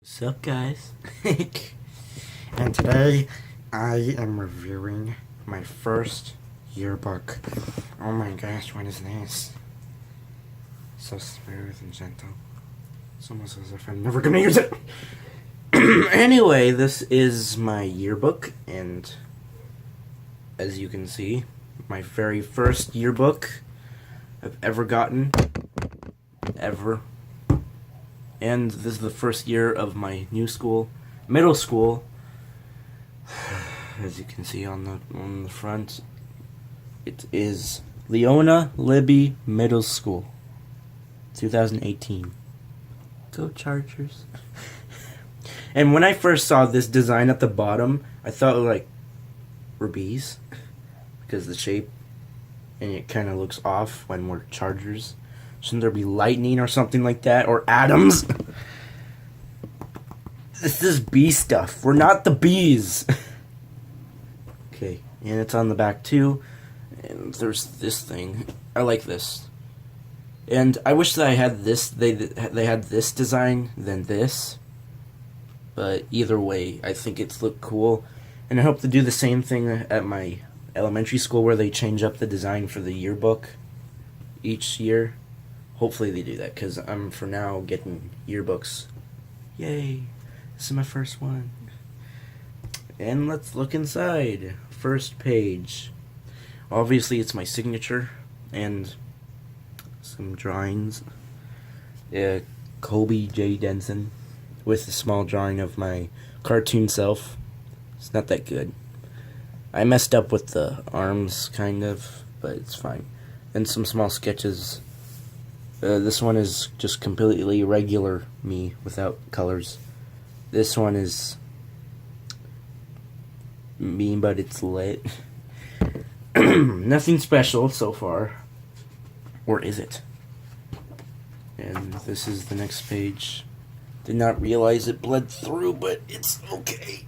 What's up, guys? And today I am reviewing my first yearbook. Oh my gosh, what is this? So smooth and gentle. It's almost as if I'm never gonna use it. Anyway, this is my yearbook, and as you can see, my very first yearbook I've ever gotten. Ever. And this is the first year of my new school, middle school. As you can see on the front, it is Leona Libby Middle School, 2018. Go Chargers! And when I first saw this design at the bottom, I thought like were bees, because the shape, and it kind of looks off when we're Chargers. Shouldn't there be lightning or something like that? Or atoms? This is bee stuff. We're not the bees. Okay, and it's on the back too. And there's this thing. I like this. And I wish that I had this. They had this design than this. But either way, I think it's looked cool. And I hope to do the same thing at my elementary school, where they change up the design for the yearbook each year. Hopefully they do that, because I'm for now getting yearbooks. Yay! This is my first one. And let's look inside. First page. Obviously it's my signature and some drawings. Kobe J. Denson with a small drawing of my cartoon self. It's not that good. I messed up with the arms, kind of, but it's fine. And some small sketches. This one is just completely regular me without colors. This one is me, but it's lit. Nothing special so far. Or is it? And this is the next page. Did not realize it bled through, but it's okay.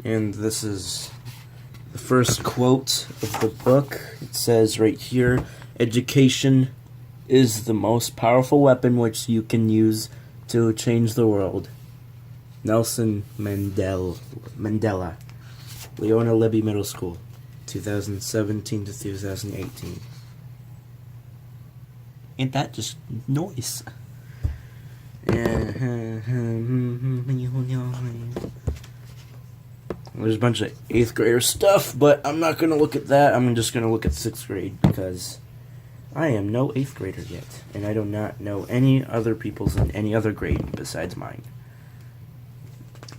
And this is the first quote of the book. It says right here, "Education is the most powerful weapon which you can use to change the world." Nelson Mandela. Leona Libby Middle School, 2017 to 2018. Ain't that just noise? There's a bunch of 8th grader stuff, but I'm not going to look at that. I'm just going to look at 6th grade, because I am no 8th grader yet, and I do not know any other people's in any other grade besides mine.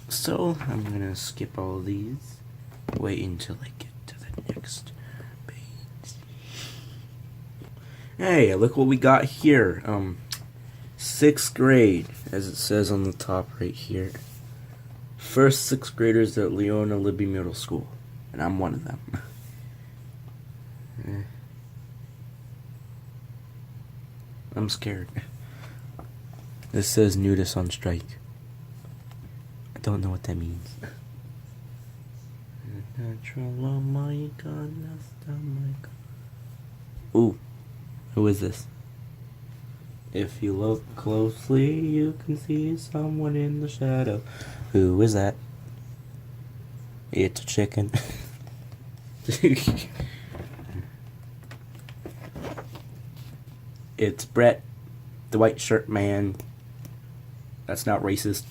So, I'm gonna skip all of these. Wait until I get to the next page. Hey, look what we got here. 6th grade, as it says on the top right here. First 6th graders at Leona Libby Middle School, and I'm one of them. I'm scared. This says nudists on strike. I don't know what that means. Ooh, who is this? If you look closely, you can see someone in the shadow. Who is that? It's a chicken. It's Brett, the white shirt man. That's not racist.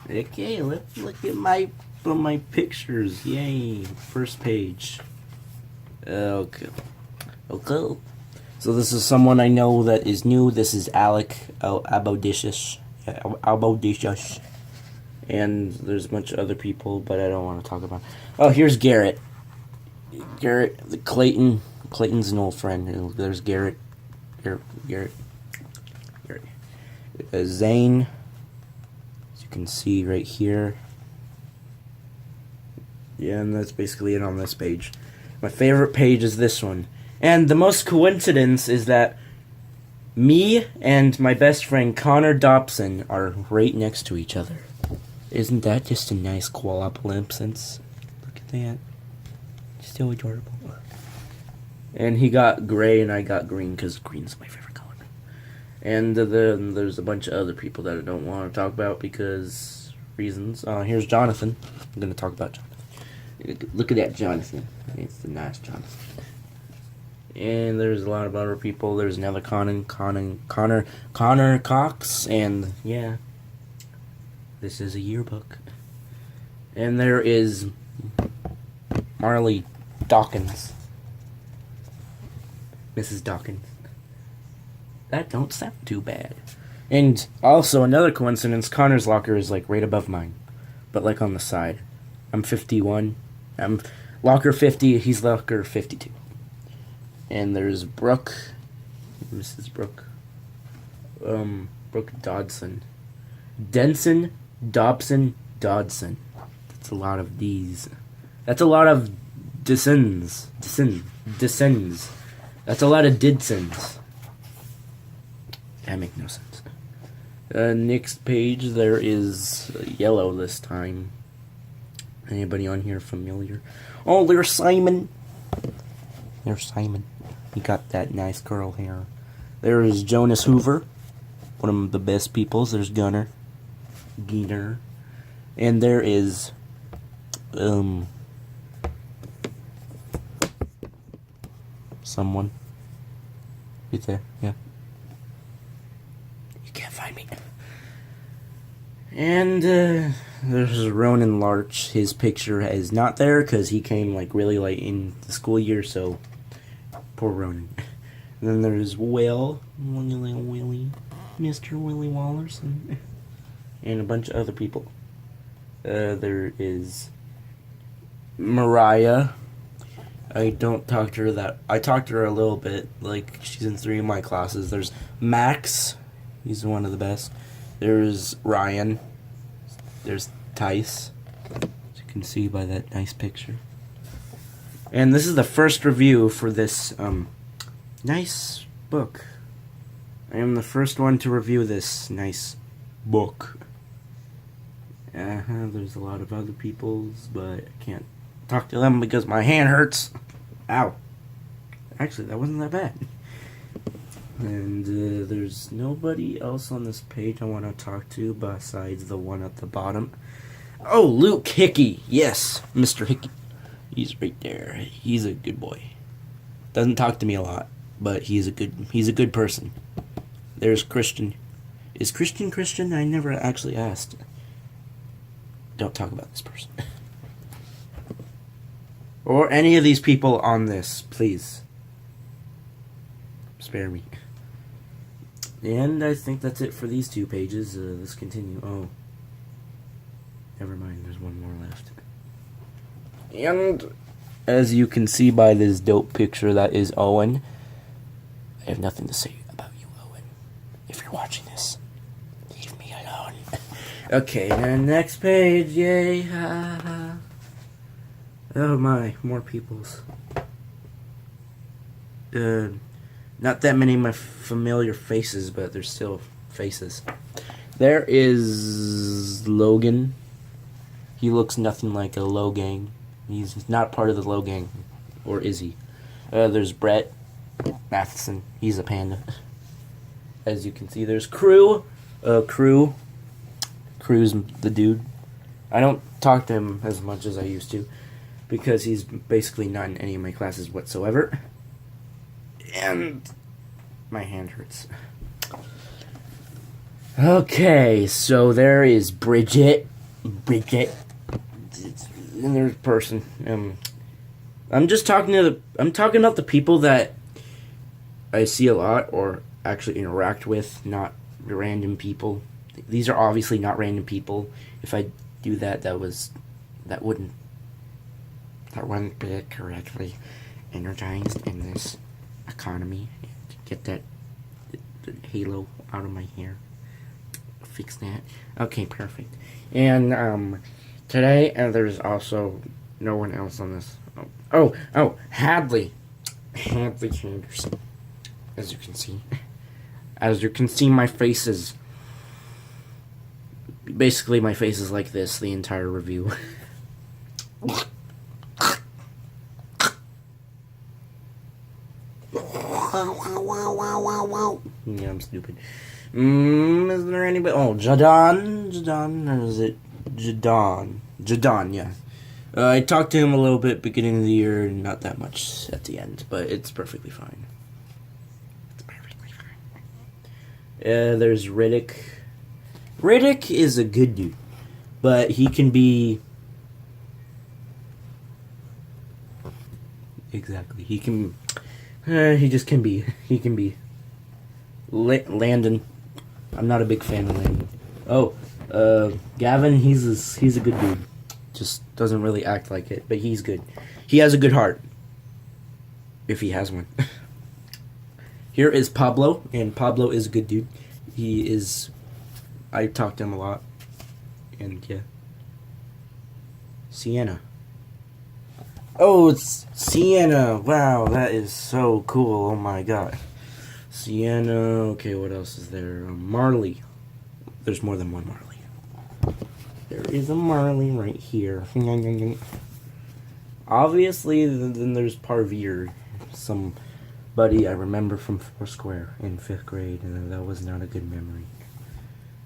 Okay, let's look at my pictures. Yay! First page. Okay. So this is someone I know that is new. This is Alec Albodicious. Albodicious. And there's a bunch of other people, but I don't want to talk about. Oh, here's Garrett. Garrett, Clayton. Clayton's an old friend. There's Garrett. Garrett. Zane, as you can see right here. Yeah, and that's basically it on this page. My favorite page is this one. And the most coincidence is that me and my best friend Connor Dobson are right next to each other. Isn't that just a nice coincidence? Look at that. So adorable. And he got gray and I got green, because green's my favorite color. And then there's a bunch of other people that I don't want to talk about because reasons. Here's Jonathan. I'm going to talk about Jonathan. Look at that Jonathan. It's the nice Jonathan. And there's a lot of other people. There's another Connor Cox. And yeah, this is a yearbook. And there is Marley Dawkins. Mrs. Dawkins. That don't sound too bad. And also another coincidence, Connor's locker is like right above mine, but like on the side. I'm 51. I'm locker 50. He's locker 52. And there's Brooke, Mrs. Brooke, Brooke Dodson, Denson, Dobson, Dodson. That's a lot of D's. That's a lot of descends. That's a lot of didsons. That makes no sense. Next page, there is yellow this time. Anybody on here familiar? Oh, there's Simon. There's Simon. He got that nice curl hair. There is Jonas Hoover, one of the best peoples. There's Gunner. And there is, someone. Right there, yeah. You can't find me. And, there's Ronan Larch. His picture is not there because he came, like, really late in the school year, so poor Ronan. And then there's Will, Willie, Mr. Willie Wallerson, and a bunch of other people. There is Mariah. I don't talk to her that... I talked to her a little bit, like, she's in 3 of my classes. There's Max. He's one of the best. There's Ryan. There's Tice, as you can see by that nice picture. And this is the first review for this nice book. I am the first one to review this nice book. There's a lot of other people's, but I can't talk to them because my hand hurts. Ow. Actually, that wasn't that bad. And there's nobody else on this page I want to talk to besides the one at the bottom. Oh, Luke Hickey. Yes, Mr. Hickey. He's right there. He's a good boy. Doesn't talk to me a lot, but he's a good person. There's Christian. Is Christian Christian? I never actually asked. Don't talk about this person. Or any of these people on this, please. Spare me. And I think that's it for these 2 pages. Let's continue. Oh. Never mind, there's one more left. And as you can see by this dope picture, that is Owen. I have nothing to say about you, Owen. If you're watching this, leave me alone. Okay, and next page. Yay. Ha, ha. Oh my, more peoples. Not that many of my familiar faces, but there's still faces. There is Logan. He looks nothing like a Logang. He's not part of the Logang. Or is he? There's Brett Matheson. He's a panda. As you can see, there's Crew. Crew's the dude. I don't talk to him as much as I used to, because he's basically not in any of my classes whatsoever. And my hand hurts. Okay, so there is Bridget. And there's a person. I'm talking about the people that I see a lot or actually interact with, not random people. These are obviously not random people. If I do that, that wouldn't be correctly energized in this economy. To get that the halo out of my hair. Fix that. Okay, perfect. And today, there's also no one else on this. Oh, Hadley Chanderson. As you can see, my face is basically my face is like this the entire review. Yeah, I'm stupid. Is there anybody? Oh, Jadon, or is it Jadon, yeah. I talked to him a little bit beginning of the year, not that much at the end, but it's perfectly fine. There's Riddick. Riddick is a good dude, but he can be... Exactly. He can... he just can be... He can be... Landon. I'm not a big fan of Landon. Oh, Gavin, he's a good dude. Just doesn't really act like it, but he's good. He has a good heart. If he has one. Here is Pablo, and Pablo is a good dude. He is... I talked to him a lot. And, yeah. Sienna. Oh, it's Sienna. Wow, that is so cool. Oh, my God. Sienna. Okay, what else is there? Marley. There's more than one Marley. There is a Marley right here. Obviously, then there's Parveer. Somebody I remember from Foursquare in 5th grade, and that was not a good memory.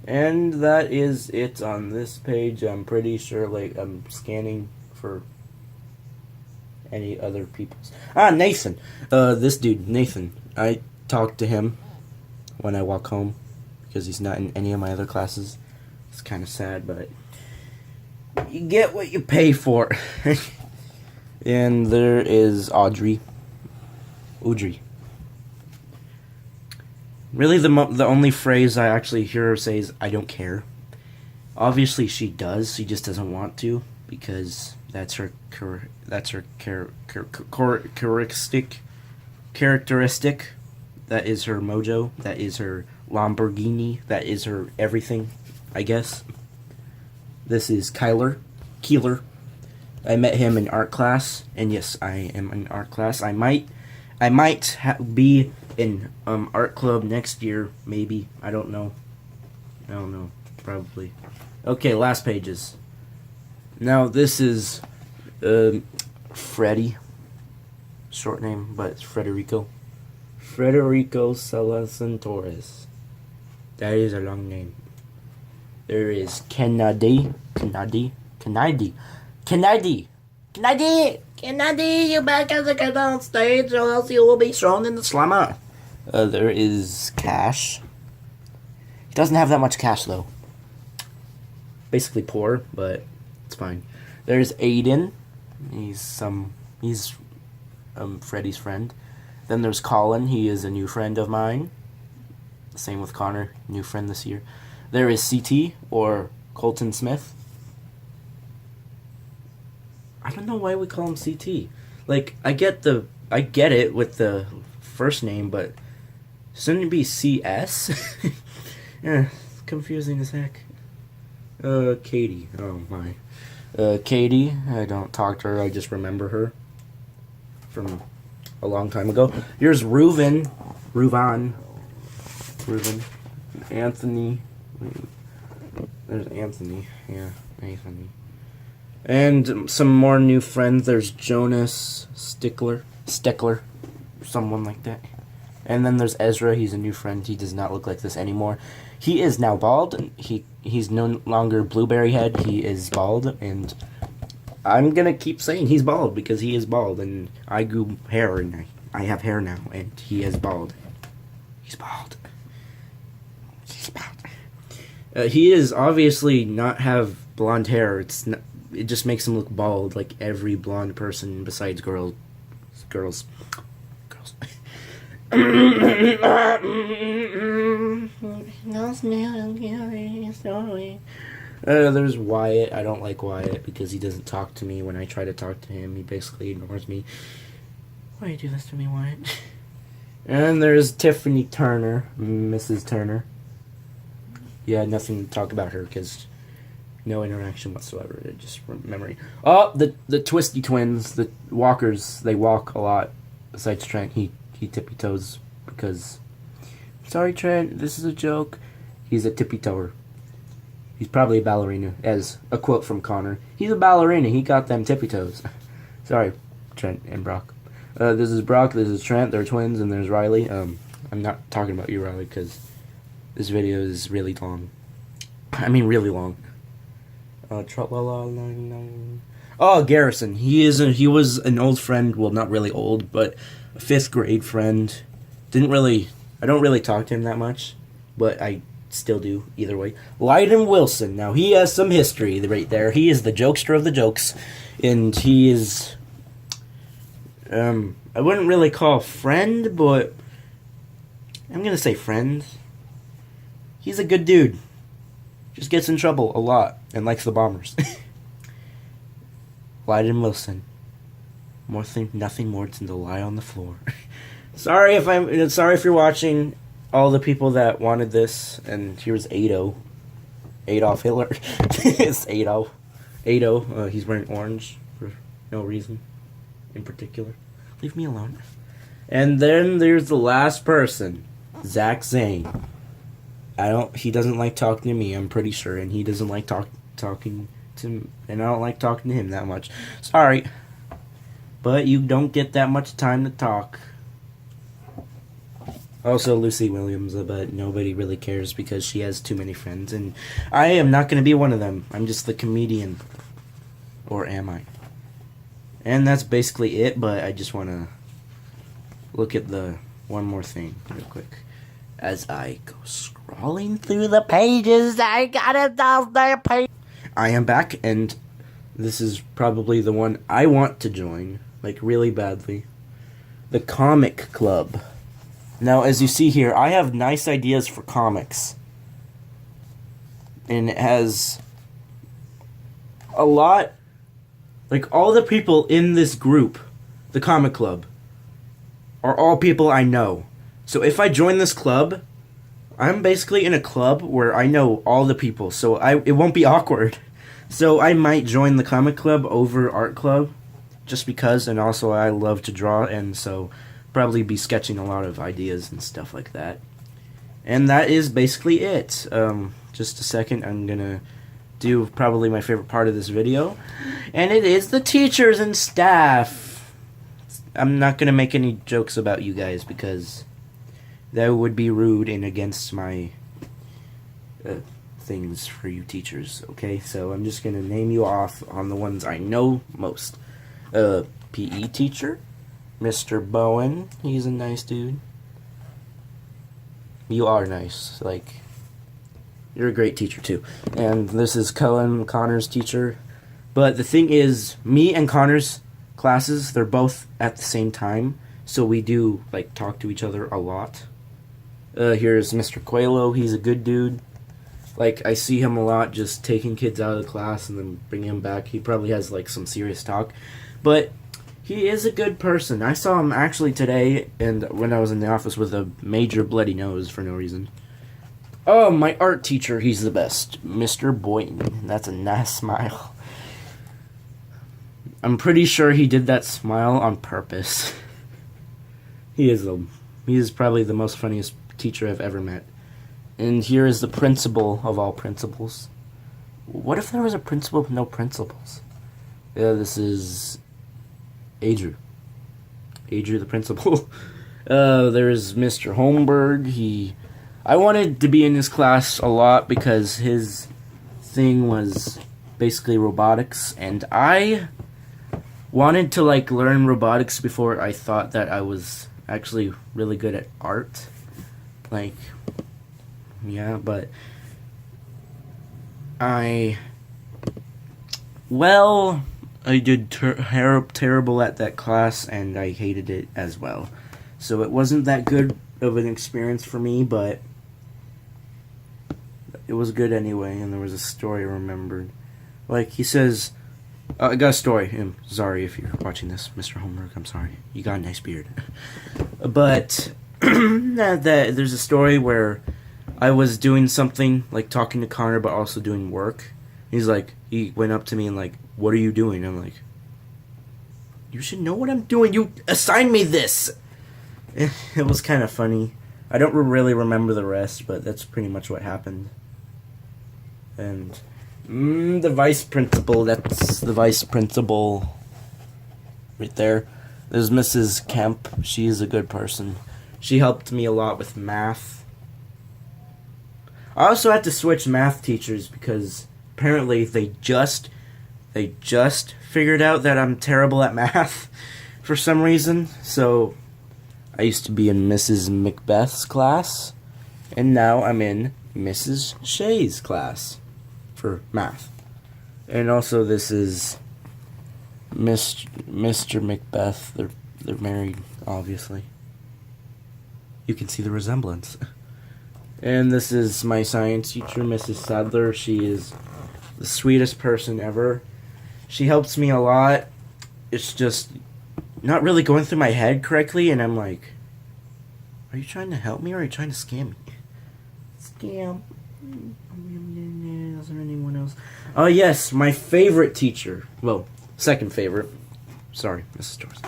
And that is it on this page. I'm pretty sure, like, I'm scanning for any other people's. Nathan. This dude, Nathan. I talked to him when I walk home because he's not in any of my other classes. It's kind of sad, but you get what you pay for. And there is Audrey. Really, the only phrase I actually hear her say is, "I don't care." Obviously, she does. She just doesn't want to because that's her characteristic. That is her mojo. That is her Lamborghini. That is her everything, I guess. This is Keeler. I met him in art class, and yes, I am in art class. I might be in art club next year, maybe. I don't know. Probably. Okay, last pages. Now this is Freddy. Short name, but it's Frederico. Frederico Salazar Torres. That is a long name. There is Kennedy, you back as a kid on stage, or else you will be thrown in the slammer. There is Cash. He doesn't have that much cash, though. Basically poor, but it's fine. There's Aiden. He's Freddy's friend. Then there's Colin. He is a new friend of mine. Same with Connor, new friend this year. There is CT, or Colton Smith. I don't know why we call him CT. Like, I get it with the first name, but shouldn't it be CS? Yeah, it's confusing as heck. Katie. Oh my. Katie, I don't talk to her, I just remember her from a long time ago. Here's Reuven. Anthony. There's Anthony. Yeah, Anthony. And some more new friends. There's Jonas Steckler, someone like that. And then there's Ezra. He's a new friend. He does not look like this anymore. He is now bald. He's no longer Blueberry Head. He is bald, and I'm gonna keep saying he's bald because he is bald. And I grew hair, and I have hair now, and he is bald. He's bald. He is obviously not have blonde hair. It just makes him look bald, like every blonde person besides girls. There's Wyatt. I don't like Wyatt because he doesn't talk to me when I try to talk to him. He basically ignores me. Why do you do this to me, Wyatt? And there's Tiffany Turner, Mrs. Turner. Yeah, nothing to talk about her because no interaction whatsoever. Just memory. Oh, the Twisty Twins, the walkers. They walk a lot. Besides Trent, he tippy toes because. Sorry, Trent. This is a joke. He's a tippy toer. He's probably a ballerina, as a quote from Connor. He's a ballerina. He got them tippy toes. Sorry, Trent and Brock. This is Brock. This is Trent. They're twins, and there's Riley. I'm not talking about you, Riley, because this video is really long. I mean, really long. Oh, Garrison. He was an old friend. Well, not really old, but a 5th grade friend. I don't really talk to him that much, but I still do, either way. Lyden Wilson. Now, he has some history right there. He is the jokester of the jokes, and he is, I wouldn't really call a friend, but I'm gonna say friend. He's a good dude. Just gets in trouble a lot, and likes the Bombers. Lyden Wilson. Nothing more than to lie on the floor. Sorry if you're watching, all the people that wanted this, and here's Ado. Adolf Hitler. It's Ado. Ado, he's wearing orange for no reason in particular. Leave me alone. And then there's the last person, Zach Zane. He doesn't like talking to me, I'm pretty sure, and he doesn't like talking to me, and I don't like talking to him that much. Sorry. But you don't get that much time to talk. Also, Lucy Williams, but nobody really cares because she has too many friends, and I am not going to be one of them. I'm just the comedian. Or am I? And that's basically it, but I just want to look at one more thing real quick. As I go scrolling through the pages, I got it down there page. I am back, and this is probably the one I want to join, like really badly. The Comic Club. Now, as you see here, I have nice ideas for comics. And it has a lot, like all the people in this group, the Comic Club, are all people I know. So if I join this club, I'm basically in a club where I know all the people, so it won't be awkward. So I might join the Comic Club over Art Club, just because, and also I love to draw, and so probably be sketching a lot of ideas and stuff like that. And that is basically it. Just a second, I'm gonna do probably my favorite part of this video, and it is the teachers and staff. I'm not gonna make any jokes about you guys because that would be rude and against my things for you teachers, okay? So I'm just gonna name you off on the ones I know most. PE teacher, Mr. Bowen, he's a nice dude. You are nice, like, you're a great teacher too. And this is Connor's teacher. But the thing is, me and Connor's classes, they're both at the same time, so we do, like, talk to each other a lot. Here's Mr. Coelho, he's a good dude. Like, I see him a lot just taking kids out of the class and then bringing them back. He probably has, like, some serious talk. But he is a good person. I saw him actually today, and when I was in the office with a major bloody nose for no reason. Oh, my art teacher, he's the best. Mr. Boynton. That's a nice smile. I'm pretty sure he did that smile on purpose. He is probably the most funniest teacher I've ever met. And here is the principal of all principals. What if there was a principal with no principals? Yeah, this is Adrian the principal. There's Mr. Holmberg. I wanted to be in his class a lot because his thing was basically robotics, and I wanted to, like, learn robotics before I thought that I was actually really good at art. Like, yeah, but I did terrible at that class, and I hated it as well. So it wasn't that good of an experience for me, but it was good anyway, and there was a story I remembered. Like, he says, I got a story. I'm sorry if you're watching this, Mr. Holmberg, I'm sorry. You got a nice beard. But there's a story where I was doing something, like talking to Connor, but also doing work. He went up to me and like, what are you doing? I'm like, you should know what I'm doing. You assigned me this. It was kind of funny. I don't really remember the rest, but that's pretty much what happened. And the vice principal, that's the vice principal right there. There's Mrs. Kemp. She is a good person. She helped me a lot with math. I also had to switch math teachers because apparently they just figured out that I'm terrible at math for some reason. So I used to be in Mrs. Macbeth's class, and now I'm in Mrs. Shea's class for math. And also this is Mr. Macbeth. They're married, obviously. You can see the resemblance. And this is my science teacher, Mrs. Sadler. She is the sweetest person ever. She helps me a lot. It's just not really going through my head correctly, and I'm like, are you trying to help me or are you trying to scam me? Scam. Is there anyone else? Oh, yes, my favorite teacher. Well, second favorite. Sorry, Mrs. Torres.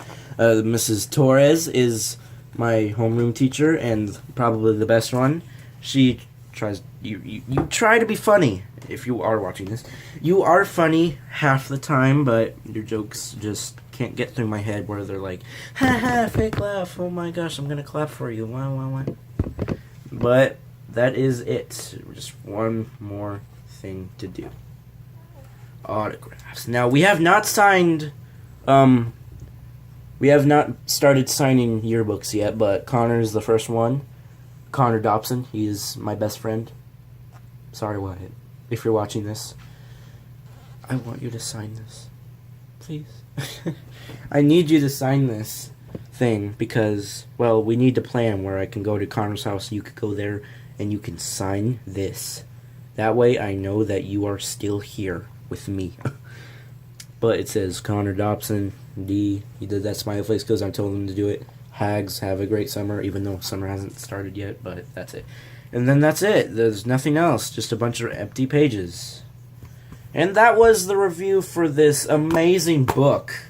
Mrs. Torres is my homeroom teacher and probably the best one. She tries. You try to be funny if you are watching this. You are funny half the time, but your jokes just can't get through my head where they're like, ha ha, fake laugh. Oh my gosh, I'm gonna clap for you. Wow. But that is it. Just one more thing to do. Autographs. Now we have not signed. We have not started signing yearbooks yet, but Connor's the first one. Connor Dobson, he is my best friend. Sorry, Wyatt, if you're watching this. I want you to sign this. Please. I need you to sign this thing because, well, we need to plan where I can go to Connor's house, you could go there, and you can sign this. That way I know that you are still here with me. But it says Connor Dobson, D. He did that smiley face because I told him to do it. Hags, have a great summer, even though summer hasn't started yet, but that's it. And then that's it. There's nothing else, just a bunch of empty pages. And that was the review for this amazing book.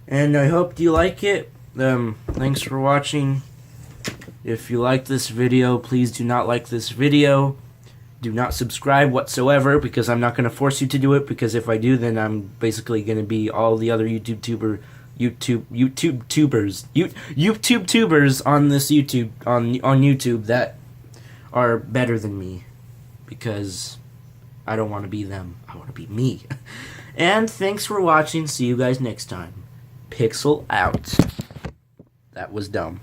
And I hope you like it. Thanks for watching. If you like this video, please do not like this video. Do not subscribe whatsoever, because I'm not going to force you to do it, because if I do, then I'm basically going to be all the other YouTube tubers on this YouTube on YouTube that are better than me, because I don't want to be them. I want to be me. And thanks for watching. See you guys next time. Pixel out. That was dumb.